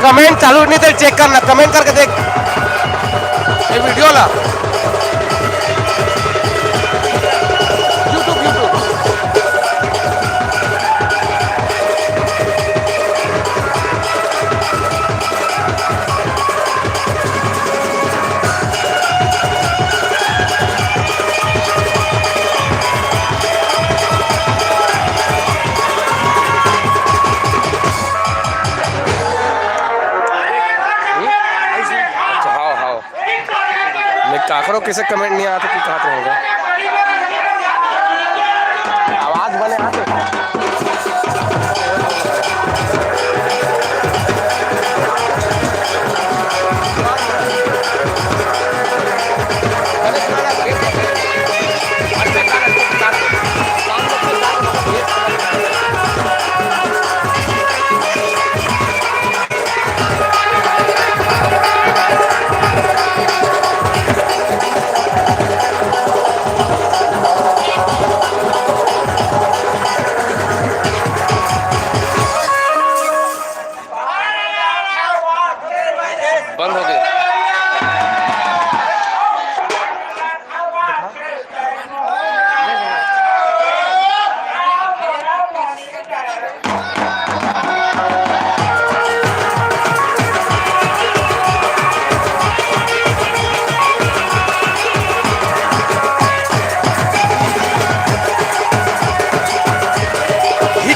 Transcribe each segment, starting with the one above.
Comment चालू नहीं तर चेक करना, कमेंट करके देख ये वीडियो ला यूट्यूब यूट्यूब। काकरो किसे कमेंट नहीं आता कि कहाँ पे होगा आवाज बने आते बंद हो गए।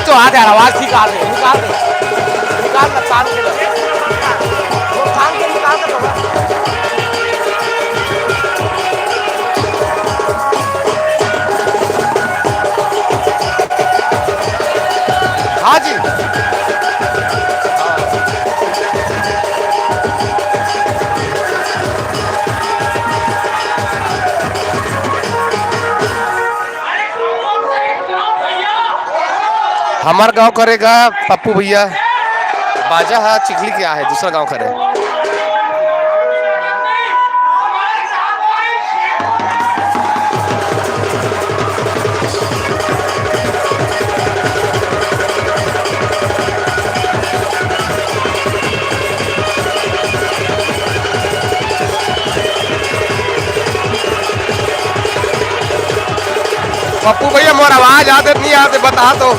तो आ यार आवाज ठीक आ रही है, निकाल दे निकाल ना कान के वो कान के निकाल दे तो हाँ जी हमार गांव करेगा पप्पू भैया बाजा हा चिखली क्या है दूसरा गांव करे पप्पू भैया मोर आवाज आते नहीं आते बता तो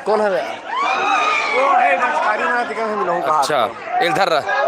कौन है वो है अच्छा इधर रहा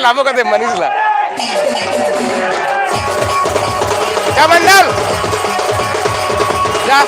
लाभो का ते मनीषला क्या मंडल जा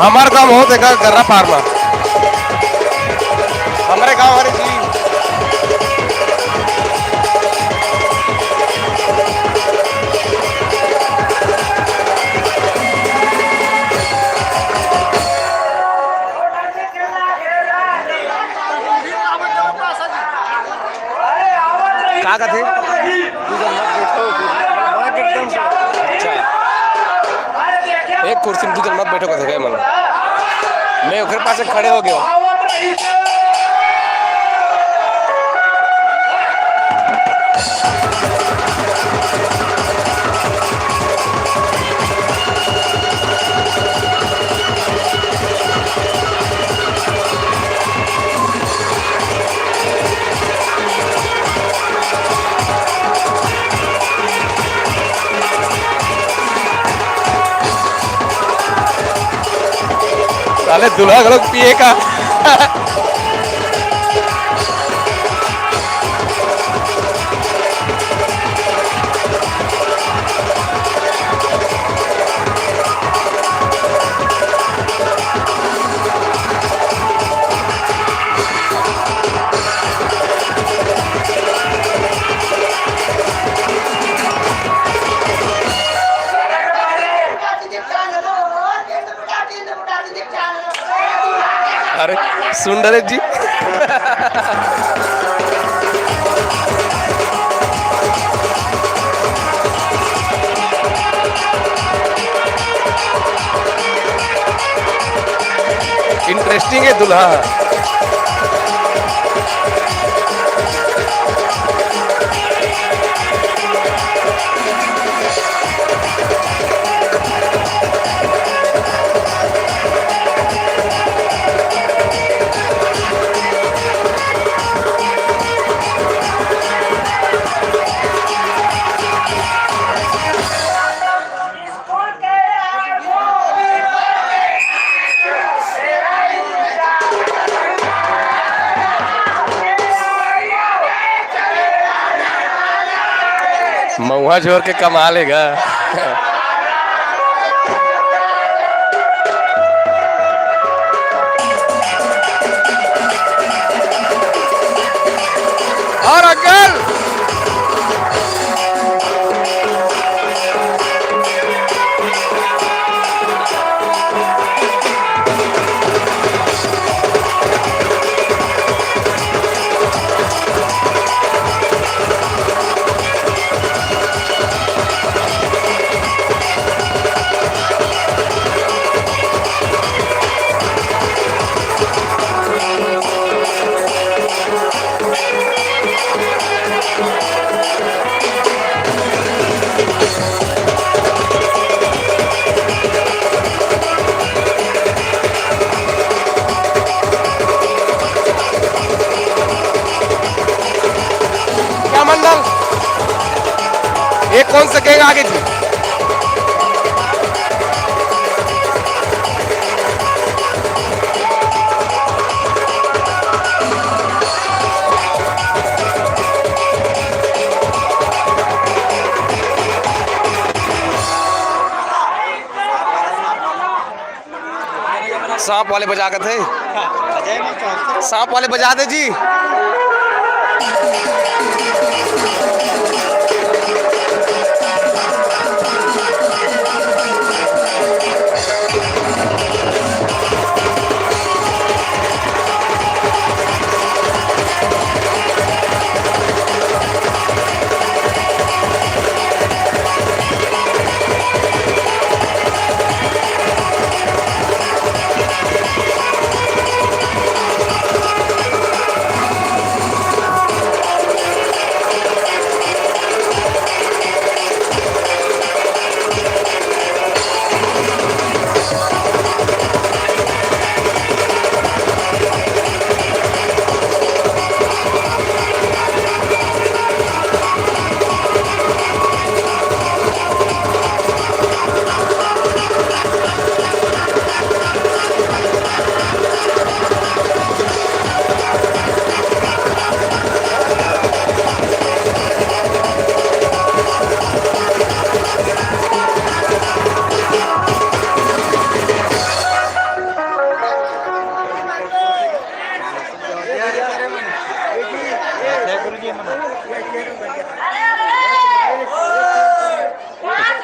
हमारा काम हो देगा गर्रा फार्मा हमारे गाँव वाले जी क्या कहते अच्छा एक कुर्सी में 2 जन मत बैठो कहते क्या मतलब मैं घर पास खड़े हो गया। साले दूल्हा का लोग पिए का। अरे सुन रहे जी। इंटरेस्टिंग है दूल्हा। महुआ जोर के कमा लेगा। और अंकल ये कौन सकेगा आगे जी। सांप वाले बजा के थे। सांप वाले बजा दे जी।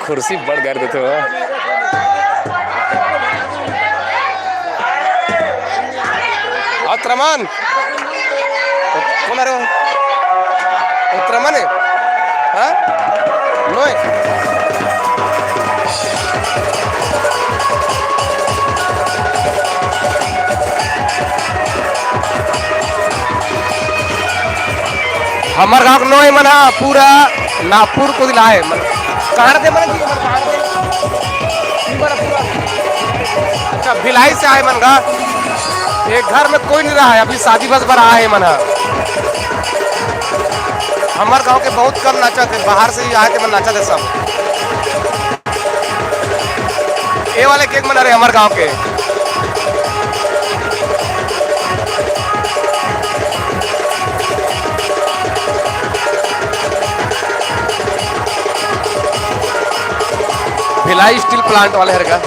कुर्सी बढ़ कर देते हो। उत्तरमन कौन आ रहे हो? उत्तरमन है हाँ नोए हमार गांव के नोए मन हा पूरा नागपुर को दिला है मन कहाँ दे मन जी मन कहाँ दे ई मन पूरा अच्छा भिलाई से आए मन का एक घर में कोई नहीं रहा है अभी शादी बस पर आए मन हा हमार गांव के बहुत कम नाचा थे बाहर से ही आए थे मन नाचा थे सब ये वाले केक मना रहे हमारे गांव के भिलाई स्टील प्लांट वाले हर का